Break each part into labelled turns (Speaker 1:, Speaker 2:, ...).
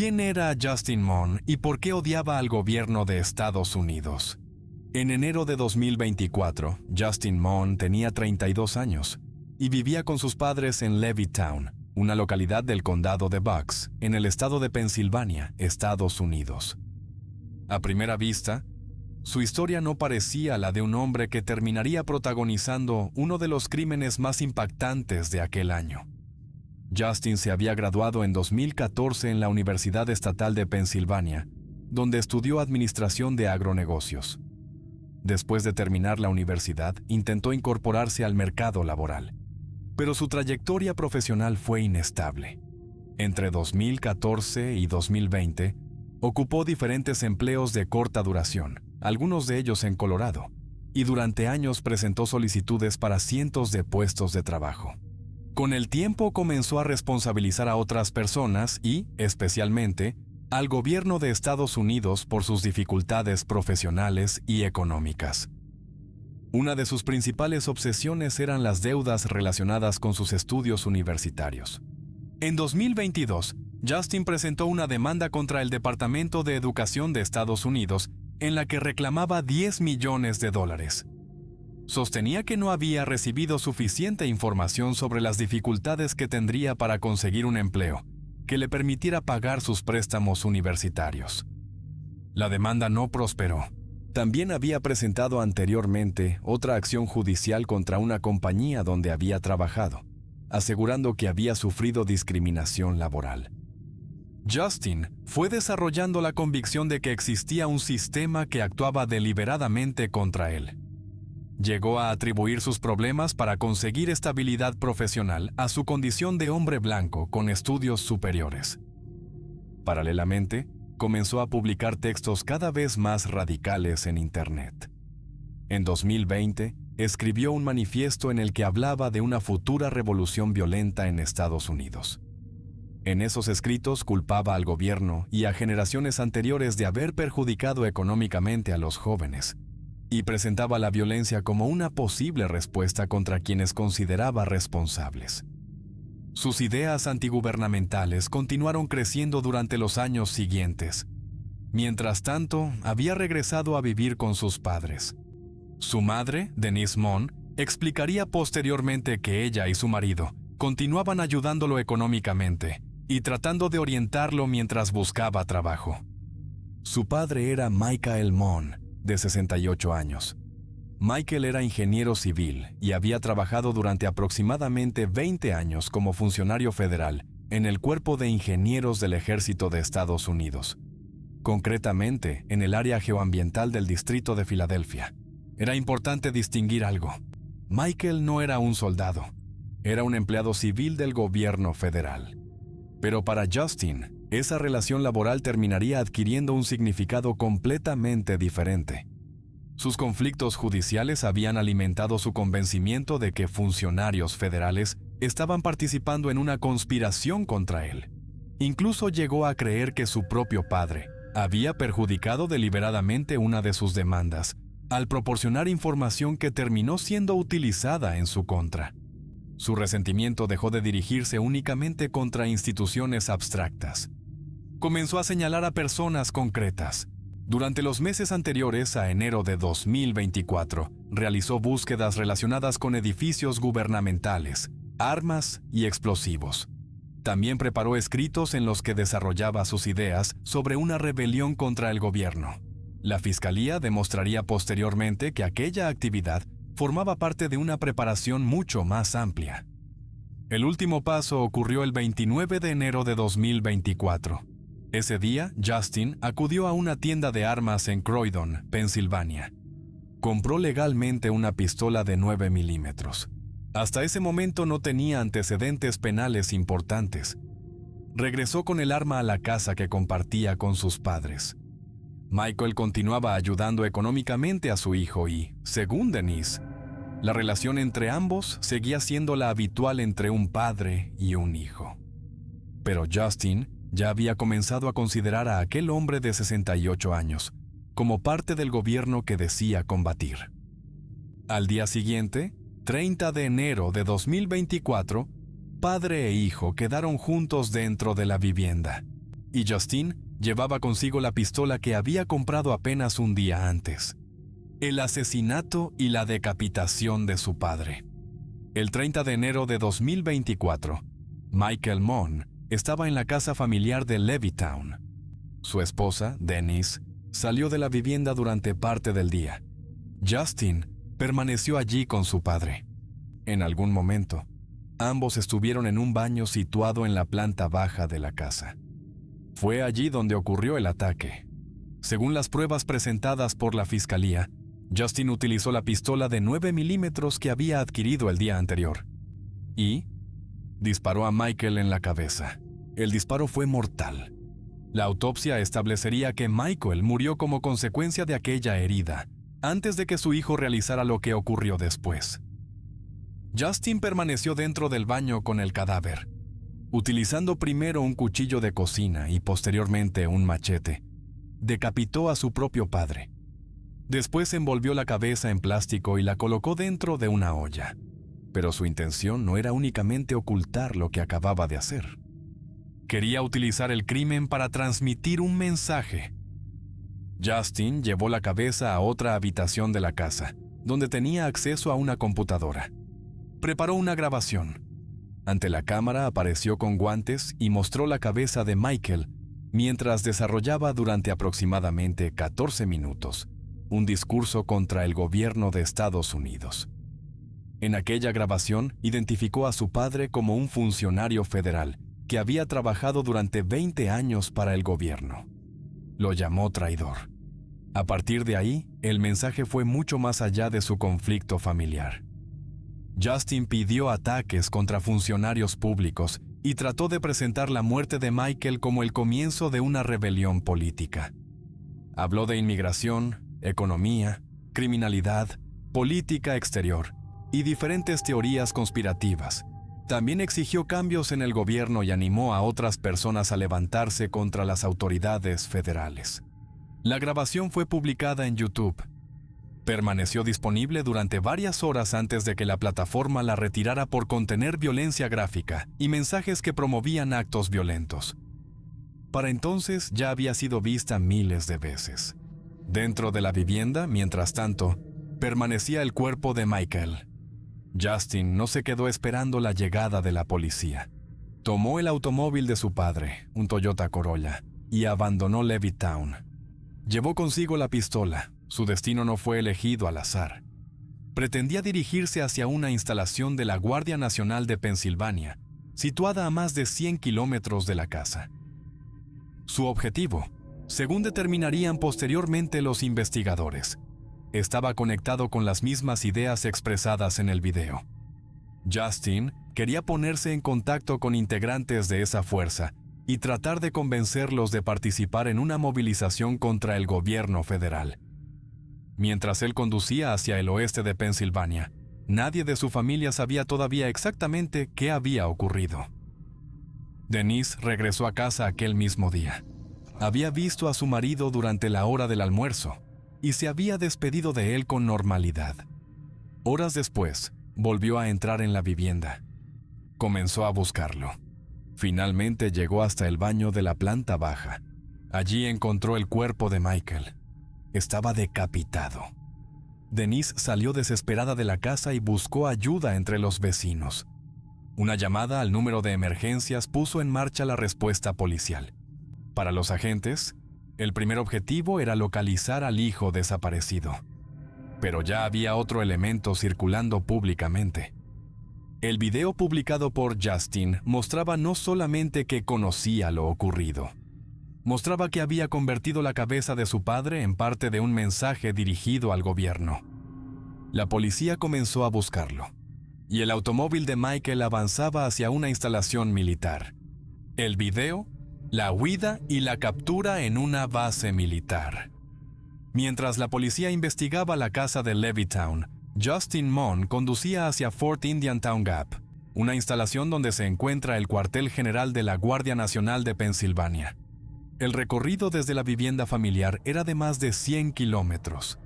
Speaker 1: ¿Quién era Justin Mon y por qué odiaba al gobierno de Estados Unidos? En enero de 2024, Justin Mon tenía 32 años y vivía con sus padres en Levittown, una localidad del condado de Bucks, en el estado de Pensilvania, Estados Unidos. A primera vista, su historia no parecía la de un hombre que terminaría protagonizando uno de los crímenes más impactantes de aquel año. Justin se había graduado en 2014 en la Universidad Estatal de Pensilvania, donde estudió administración de agronegocios. Después de terminar la universidad, intentó incorporarse al mercado laboral, pero su trayectoria profesional fue inestable. Entre 2014 y 2020, ocupó diferentes empleos de corta duración, algunos de ellos en Colorado, y durante años presentó solicitudes para cientos de puestos de trabajo. Con el tiempo comenzó a responsabilizar a otras personas y, especialmente, al gobierno de Estados Unidos por sus dificultades profesionales y económicas. Una de sus principales obsesiones eran las deudas relacionadas con sus estudios universitarios. En 2022, Justin presentó una demanda contra el Departamento de Educación de Estados Unidos en la que reclamaba $10 millones. Sostenía que no había recibido suficiente información sobre las dificultades que tendría para conseguir un empleo que le permitiera pagar sus préstamos universitarios. La demanda no prosperó. También había presentado anteriormente otra acción judicial contra una compañía donde había trabajado, asegurando que había sufrido discriminación laboral. Justin fue desarrollando la convicción de que existía un sistema que actuaba deliberadamente contra él. Llegó a atribuir sus problemas para conseguir estabilidad profesional a su condición de hombre blanco con estudios superiores. Paralelamente, comenzó a publicar textos cada vez más radicales en Internet. En 2020, escribió un manifiesto en el que hablaba de una futura revolución violenta en Estados Unidos. En esos escritos culpaba al gobierno y a generaciones anteriores de haber perjudicado económicamente a los jóvenes, y presentaba la violencia como una posible respuesta contra quienes consideraba responsables. Sus ideas antigubernamentales continuaron creciendo durante los años siguientes. Mientras tanto, había regresado a vivir con sus padres. Su madre, Denise Mon, explicaría posteriormente que ella y su marido continuaban ayudándolo económicamente y tratando de orientarlo mientras buscaba trabajo. Su padre era Michael Mon, de 68 años. Michael era ingeniero civil y había trabajado durante aproximadamente 20 años como funcionario federal en el Cuerpo de Ingenieros del Ejército de Estados Unidos, concretamente en el área geoambiental del Distrito de Filadelfia. Era importante distinguir algo. Michael no era un soldado, era un empleado civil del gobierno federal. Pero para Justin, esa relación laboral terminaría adquiriendo un significado completamente diferente. Sus conflictos judiciales habían alimentado su convencimiento de que funcionarios federales estaban participando en una conspiración contra él. Incluso llegó a creer que su propio padre había perjudicado deliberadamente una de sus demandas, al proporcionar información que terminó siendo utilizada en su contra. Su resentimiento dejó de dirigirse únicamente contra instituciones abstractas. Comenzó a señalar a personas concretas. Durante los meses anteriores a enero de 2024, realizó búsquedas relacionadas con edificios gubernamentales, armas y explosivos. También preparó escritos en los que desarrollaba sus ideas sobre una rebelión contra el gobierno. La fiscalía demostraría posteriormente que aquella actividad formaba parte de una preparación mucho más amplia. El último paso ocurrió el 29 de enero de 2024. Ese día, Justin acudió a una tienda de armas en Croydon, Pensilvania. Compró legalmente una pistola de 9 milímetros. Hasta ese momento no tenía antecedentes penales importantes. Regresó con el arma a la casa que compartía con sus padres. Michael continuaba ayudando económicamente a su hijo y, según Denise, la relación entre ambos seguía siendo la habitual entre un padre y un hijo. Pero Justin ya había comenzado a considerar a aquel hombre de 68 años como parte del gobierno que decía combatir. Al día siguiente, 30 de enero de 2024, padre e hijo quedaron juntos dentro de la vivienda. y Justine llevaba consigo la pistola que había comprado apenas un día antes. El asesinato y la decapitación de su padre. El 30 de enero de 2024, Michael Mon estaba en la casa familiar de Levittown. Su esposa, Denise, salió de la vivienda durante parte del día. Justine permaneció allí con su padre. En algún momento, ambos estuvieron en un baño situado en la planta baja de la casa. Fue allí donde ocurrió el ataque. Según las pruebas presentadas por la fiscalía, Justine utilizó la pistola de 9 milímetros que había adquirido el día anterior y disparó a Michael en la cabeza. El disparo fue mortal. La autopsia establecería que Michael murió como consecuencia de aquella herida, antes de que su hijo realizara lo que ocurrió después. Justine permaneció dentro del baño con el cadáver, utilizando primero un cuchillo de cocina y posteriormente un machete. Decapitó a su propio padre. Después envolvió la cabeza en plástico y la colocó dentro de una olla. Pero su intención no era únicamente ocultar lo que acababa de hacer. Quería utilizar el crimen para transmitir un mensaje. Justine llevó la cabeza a otra habitación de la casa, donde tenía acceso a una computadora. Preparó una grabación. Ante la cámara apareció con guantes y mostró la cabeza de Michael mientras desarrollaba durante aproximadamente 14 minutos un discurso contra el gobierno de Estados Unidos. En aquella grabación identificó a su padre como un funcionario federal que había trabajado durante 20 años para el gobierno. Lo llamó traidor. A partir de ahí, el mensaje fue mucho más allá de su conflicto familiar. Justine pidió ataques contra funcionarios públicos y trató de presentar la muerte de Michael como el comienzo de una rebelión política. Habló de inmigración, economía, criminalidad, política exterior y diferentes teorías conspirativas. También exigió cambios en el gobierno y animó a otras personas a levantarse contra las autoridades federales. La grabación fue publicada en YouTube. Permaneció disponible durante varias horas antes de que la plataforma la retirara por contener violencia gráfica y mensajes que promovían actos violentos. Para entonces ya había sido vista miles de veces. Dentro de la vivienda, mientras tanto, permanecía el cuerpo de Michael. Justine no se quedó esperando la llegada de la policía. Tomó el automóvil de su padre, un Toyota Corolla, y abandonó Levittown. Llevó consigo la pistola. Su destino no fue elegido al azar. Pretendía dirigirse hacia una instalación de la Guardia Nacional de Pensilvania, situada a más de 100 kilómetros de la casa. Su objetivo, según determinarían posteriormente los investigadores, estaba conectado con las mismas ideas expresadas en el video. Justine quería ponerse en contacto con integrantes de esa fuerza y tratar de convencerlos de participar en una movilización contra el gobierno federal. Mientras él conducía hacia el oeste de Pensilvania, nadie de su familia sabía todavía exactamente qué había ocurrido. Denise regresó a casa aquel mismo día. Había visto a su marido durante la hora del almuerzo y se había despedido de él con normalidad. Horas después, volvió a entrar en la vivienda. Comenzó a buscarlo. Finalmente llegó hasta el baño de la planta baja. Allí encontró el cuerpo de Michael. Estaba decapitado. Denise salió desesperada de la casa y buscó ayuda entre los vecinos. Una llamada al número de emergencias puso en marcha la respuesta policial. Para los agentes, el primer objetivo era localizar al hijo desaparecido. Pero ya había otro elemento circulando públicamente. El video publicado por Justine mostraba no solamente que conocía lo ocurrido, mostraba que había convertido la cabeza de su padre en parte de un mensaje dirigido al gobierno. La policía comenzó a buscarlo, y el automóvil de Michael avanzaba hacia una instalación militar. El video, la huida y la captura en una base militar. Mientras la policía investigaba la casa de Levittown, Justine Mon conducía hacia Fort Indian Town Gap, una instalación donde se encuentra el cuartel general de la Guardia Nacional de Pensilvania. El recorrido desde la vivienda familiar era de más de 100 kilómetros.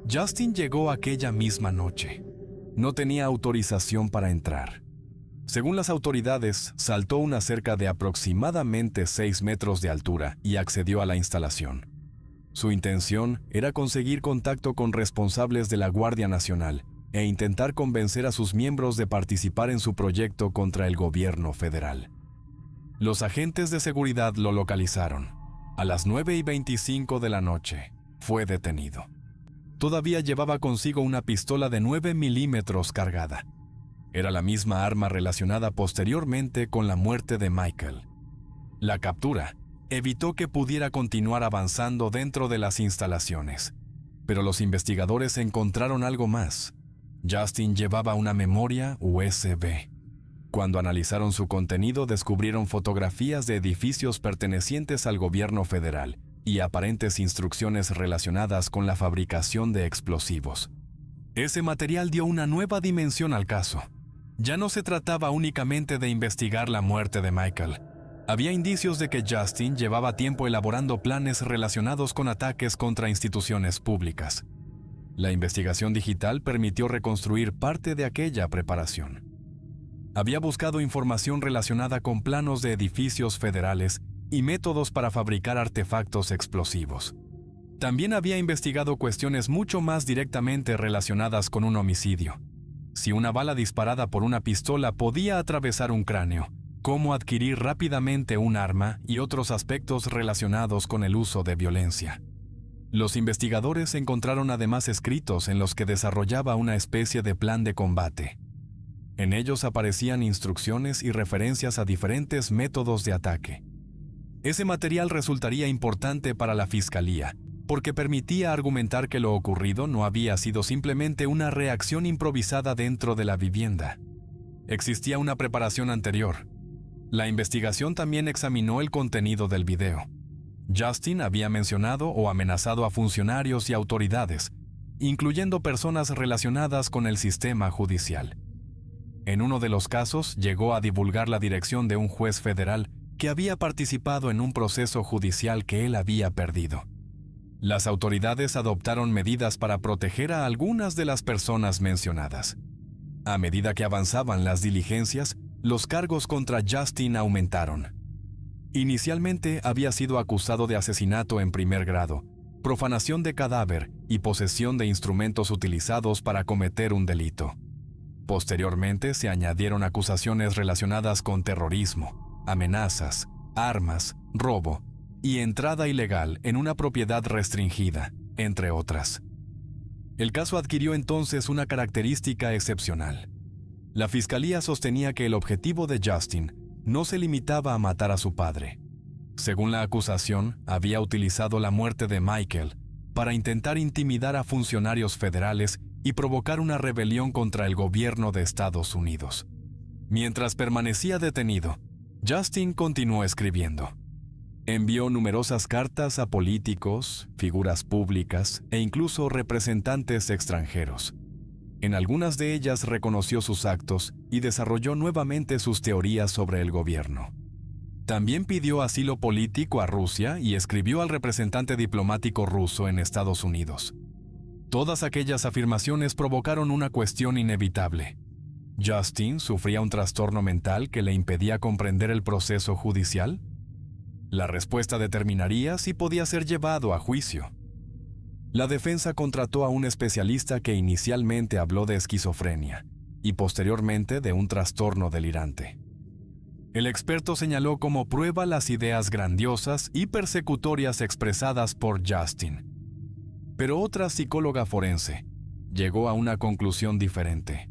Speaker 1: Justine llegó aquella misma noche. No tenía autorización para entrar. Según las autoridades, saltó una cerca de aproximadamente 6 metros de altura y accedió a la instalación. Su intención era conseguir contacto con responsables de la Guardia Nacional e intentar convencer a sus miembros de participar en su proyecto contra el gobierno federal. Los agentes de seguridad lo localizaron. A las 9:25 de la noche, fue detenido. Todavía llevaba consigo una pistola de 9 milímetros cargada. Era la misma arma relacionada posteriormente con la muerte de Michael. La captura evitó que pudiera continuar avanzando dentro de las instalaciones, pero los investigadores encontraron algo más. Justin llevaba una memoria USB. Cuando analizaron su contenido, descubrieron fotografías de edificios pertenecientes al gobierno federal y aparentes instrucciones relacionadas con la fabricación de explosivos. Ese material dio una nueva dimensión al caso. Ya no se trataba únicamente de investigar la muerte de Michael. Había indicios de que Justin llevaba tiempo elaborando planes relacionados con ataques contra instituciones públicas. La investigación digital permitió reconstruir parte de aquella preparación. Había buscado información relacionada con planos de edificios federales y métodos para fabricar artefactos explosivos. También había investigado cuestiones mucho más directamente relacionadas con un homicidio. Si una bala disparada por una pistola podía atravesar un cráneo, cómo adquirir rápidamente un arma y otros aspectos relacionados con el uso de violencia. Los investigadores encontraron además escritos en los que desarrollaba una especie de plan de combate. En ellos aparecían instrucciones y referencias a diferentes métodos de ataque. Ese material resultaría importante para la fiscalía, porque permitía argumentar que lo ocurrido no había sido simplemente una reacción improvisada dentro de la vivienda. Existía una preparación anterior. La investigación también examinó el contenido del video. Justin había mencionado o amenazado a funcionarios y autoridades, incluyendo personas relacionadas con el sistema judicial. En uno de los casos, llegó a divulgar la dirección de un juez federal que había participado en un proceso judicial que él había perdido. Las autoridades adoptaron medidas para proteger a algunas de las personas mencionadas. A medida que avanzaban las diligencias, los cargos contra Justin aumentaron. Inicialmente había sido acusado de asesinato en primer grado, profanación de cadáver y posesión de instrumentos utilizados para cometer un delito. Posteriormente se añadieron acusaciones relacionadas con terrorismo, amenazas, armas, robo y entrada ilegal en una propiedad restringida, entre otras. El caso adquirió entonces una característica excepcional. La fiscalía sostenía que el objetivo de Justin no se limitaba a matar a su padre. Según la acusación, había utilizado la muerte de Michael para intentar intimidar a funcionarios federales y provocar una rebelión contra el gobierno de Estados Unidos. Mientras permanecía detenido, Justin continuó escribiendo. Envió numerosas cartas a políticos, figuras públicas e incluso representantes extranjeros. En algunas de ellas reconoció sus actos y desarrolló nuevamente sus teorías sobre el gobierno. También pidió asilo político a Rusia y escribió al representante diplomático ruso en Estados Unidos. Todas aquellas afirmaciones provocaron una cuestión inevitable. ¿Justin sufría un trastorno mental que le impedía comprender el proceso judicial? La respuesta determinaría si podía ser llevado a juicio. La defensa contrató a un especialista que inicialmente habló de esquizofrenia y posteriormente de un trastorno delirante. El experto señaló como prueba las ideas grandiosas y persecutorias expresadas por Justin. Pero otra psicóloga forense llegó a una conclusión diferente.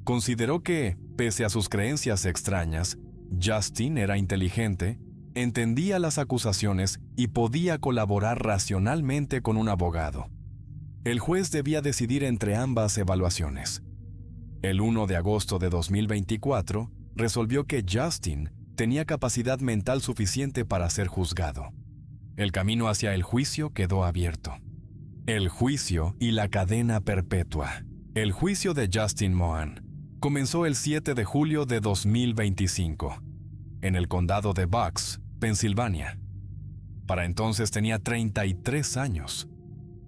Speaker 1: Consideró que, pese a sus creencias extrañas, Justin era inteligente, entendía las acusaciones y podía colaborar racionalmente con un abogado. El juez debía decidir entre ambas evaluaciones. El 1 de agosto de 2024, resolvió que Justin tenía capacidad mental suficiente para ser juzgado. El camino hacia el juicio quedó abierto. El juicio y la cadena perpetua. El juicio de Justin Mohan comenzó el 7 de julio de 2025, en el condado de Bucks, Pensilvania. Para entonces tenía 33 años.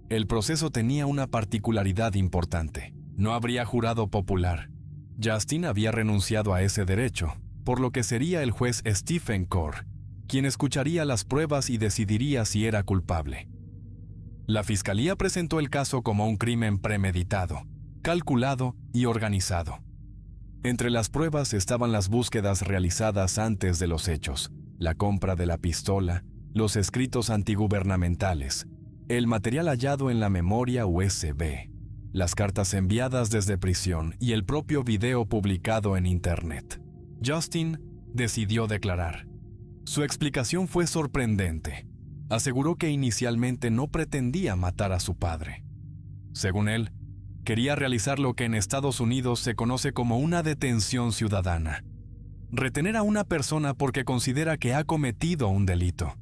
Speaker 1: El proceso tenía una particularidad importante. No habría jurado popular. Justin había renunciado a ese derecho, por lo que sería el juez Stephen Corr quien escucharía las pruebas y decidiría si era culpable. La fiscalía presentó el caso como un crimen premeditado, calculado y organizado. Entre las pruebas estaban las búsquedas realizadas antes de los hechos, la compra de la pistola, los escritos antigubernamentales, el material hallado en la memoria USB, las cartas enviadas desde prisión y el propio video publicado en Internet. Justin decidió declarar. Su explicación fue sorprendente. Aseguró que inicialmente no pretendía matar a su padre. Según él, quería realizar lo que en Estados Unidos se conoce como una detención ciudadana. Retener a una persona porque considera que ha cometido un delito.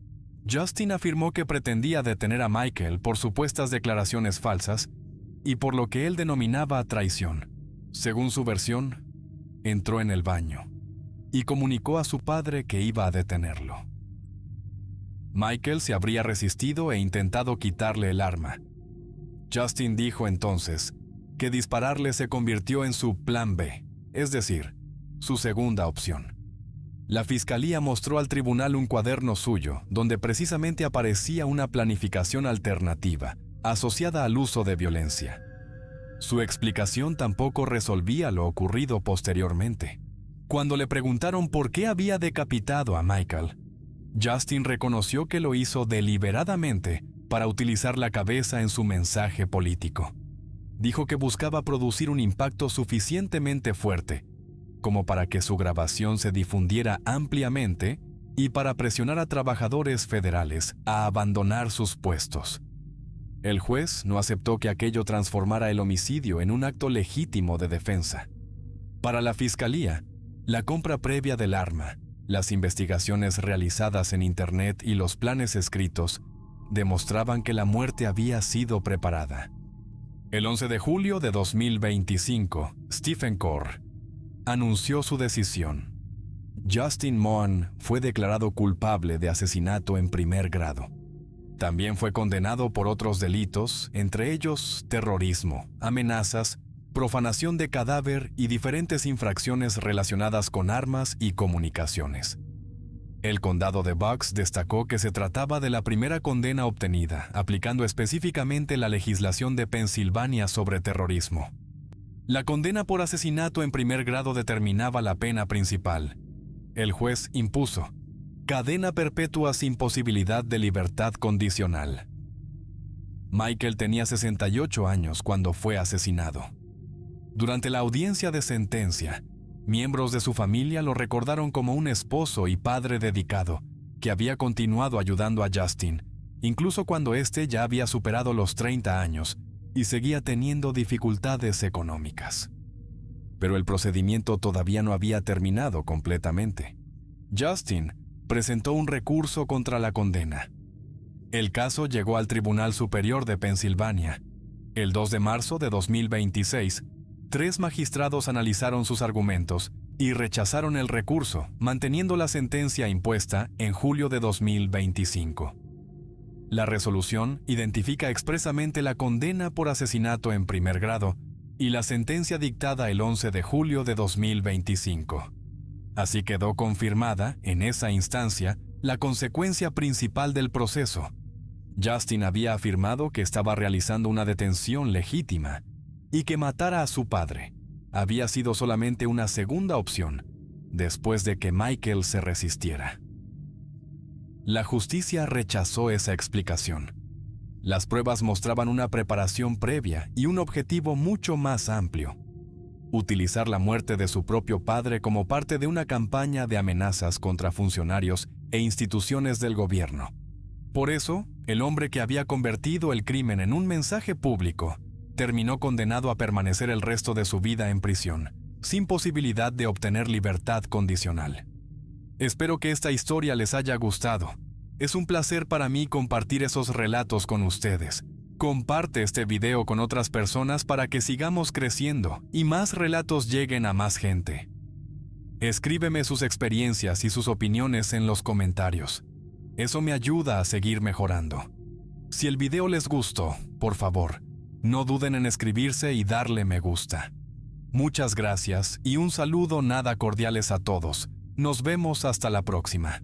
Speaker 1: Justin afirmó que pretendía detener a Michael por supuestas declaraciones falsas y por lo que él denominaba traición. Según su versión, entró en el baño y comunicó a su padre que iba a detenerlo. Michael se habría resistido e intentado quitarle el arma. Justin dijo entonces que dispararle se convirtió en su plan B, es decir, su segunda opción. La fiscalía mostró al tribunal un cuaderno suyo donde precisamente aparecía una planificación alternativa asociada al uso de violencia. Su explicación tampoco resolvía lo ocurrido posteriormente. Cuando le preguntaron por qué había decapitado a Michael, Justin reconoció que lo hizo deliberadamente para utilizar la cabeza en su mensaje político. Dijo que buscaba producir un impacto suficientemente fuerte como para que su grabación se difundiera ampliamente y para presionar a trabajadores federales a abandonar sus puestos. El juez no aceptó que aquello transformara el homicidio en un acto legítimo de defensa. Para la fiscalía, la compra previa del arma, las investigaciones realizadas en Internet y los planes escritos demostraban que la muerte había sido preparada. El 11 de julio de 2025, Stephen Corr anunció su decisión. Justin Mohan fue declarado culpable de asesinato en primer grado. También fue condenado por otros delitos, entre ellos terrorismo, amenazas, profanación de cadáver y diferentes infracciones relacionadas con armas y comunicaciones. El condado de Bucks destacó que se trataba de la primera condena obtenida, aplicando específicamente la legislación de Pensilvania sobre terrorismo. La condena por asesinato en primer grado determinaba la pena principal. El juez impuso cadena perpetua sin posibilidad de libertad condicional. Michael tenía 68 años cuando fue asesinado. Durante la audiencia de sentencia, miembros de su familia lo recordaron como un esposo y padre dedicado, que había continuado ayudando a Justin, incluso cuando éste ya había superado los 30 años y seguía teniendo dificultades económicas. Pero el procedimiento todavía no había terminado completamente. Justin presentó un recurso contra la condena. El caso llegó al Tribunal Superior de Pensilvania. El 2 de marzo de 2026, 3 magistrados analizaron sus argumentos y rechazaron el recurso, manteniendo la sentencia impuesta en julio de 2025. La resolución identifica expresamente la condena por asesinato en primer grado y la sentencia dictada el 11 de julio de 2025. Así quedó confirmada, en esa instancia, la consecuencia principal del proceso. Justin había afirmado que estaba realizando una detención legítima y que matara a su padre había sido solamente una segunda opción, después de que Michael se resistiera. La justicia rechazó esa explicación. Las pruebas mostraban una preparación previa y un objetivo mucho más amplio: utilizar la muerte de su propio padre como parte de una campaña de amenazas contra funcionarios e instituciones del gobierno. Por eso, el hombre que había convertido el crimen en un mensaje público terminó condenado a permanecer el resto de su vida en prisión, sin posibilidad de obtener libertad condicional. Espero que esta historia les haya gustado. Es un placer para mí compartir esos relatos con ustedes. Comparte este video con otras personas para que sigamos creciendo y más relatos lleguen a más gente. Escríbeme sus experiencias y sus opiniones en los comentarios. Eso me ayuda a seguir mejorando. Si el video les gustó, por favor, no duden en escribirse y darle me gusta. Muchas gracias y un saludo nada cordiales a todos. Nos vemos hasta la próxima.